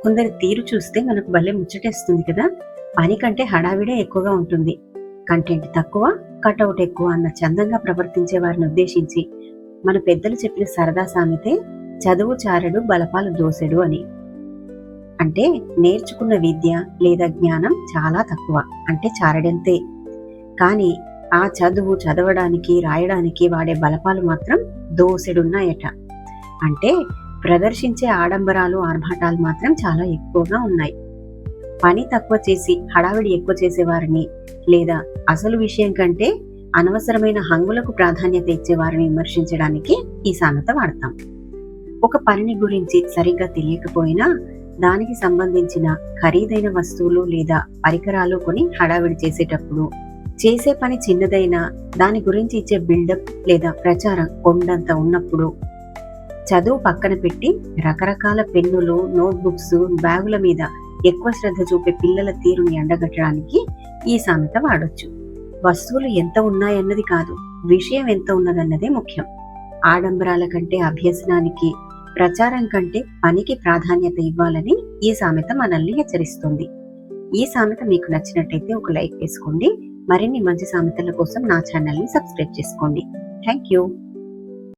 కొందరి తీరు చూస్తే మనకు భలే ముచ్చటేస్తుంది కదా. పని కంటే హడావిడే ఎక్కువగా ఉంటుంది. కంటెంట్ తక్కువ, కటౌట్ ఎక్కువ అన్న చందంగా ప్రవర్తించే వారిని ఉద్దేశించి మన పెద్దలు చెప్పిన సరదా సామెతే చదువు చారెడు బలపాలు దోసెడు అని. అంటే నేర్చుకున్న విద్య లేదా జ్ఞానం చాలా తక్కువ, అంటే చారెడంతే. కానీ ఆ చదువు చదవడానికి రాయడానికి వాడే బలపాలు మాత్రం దోసెడున్నాయట. అంటే ప్రదర్శించే ఆడంబరాలు ఆర్భాటాలు మాత్రం చాలా ఎక్కువగా ఉన్నాయి. పని తక్కువ చేసి హడావిడి ఎక్కువ చేసేవారిని, లేదా అసలు విషయం కంటే అనవసరమైన హంగులకు ప్రాధాన్యత ఇచ్చేవారిని విమర్శించడానికి ఈ సామెత వాడతాం. ఒక పనిని గురించి సరిగ్గా తెలియకపోయినా దానికి సంబంధించిన ఖరీదైన వస్తువులు లేదా పరికరాలు కొని హడావిడి చేసేటప్పుడు, చేసే పని చిన్నదైనా దాని గురించి ఇచ్చే బిల్డప్ లేదా ప్రచారం కొండంత ఉన్నప్పుడు, చదువు పక్కన పెట్టి రకరకాల పెన్నులు, నోట్బుక్స్, బ్యాగుల మీద ఎక్కువ శ్రద్ధ చూపే పిల్లల తీరుని ఎండగట్టడానికి ఈ సామెత వాడొచ్చు. వస్తువులు ఎంత ఉన్నాయన్నది కాదు, విషయం ఎంత ఉన్నదన్నదే ముఖ్యం. ఆడంబరాల కంటే అభ్యసనానికి, ప్రచారం కంటే పనికి ప్రాధాన్యత ఇవ్వాలని ఈ సామెత మనల్ని హెచ్చరిస్తుంది. ఈ సామెత మీకు నచ్చినట్టయితే ఒక లైక్ వేసుకోండి. మరిన్ని మంచి సామెతల కోసం నా ఛానల్ని సబ్స్క్రైబ్ చేసుకోండి. Thank you.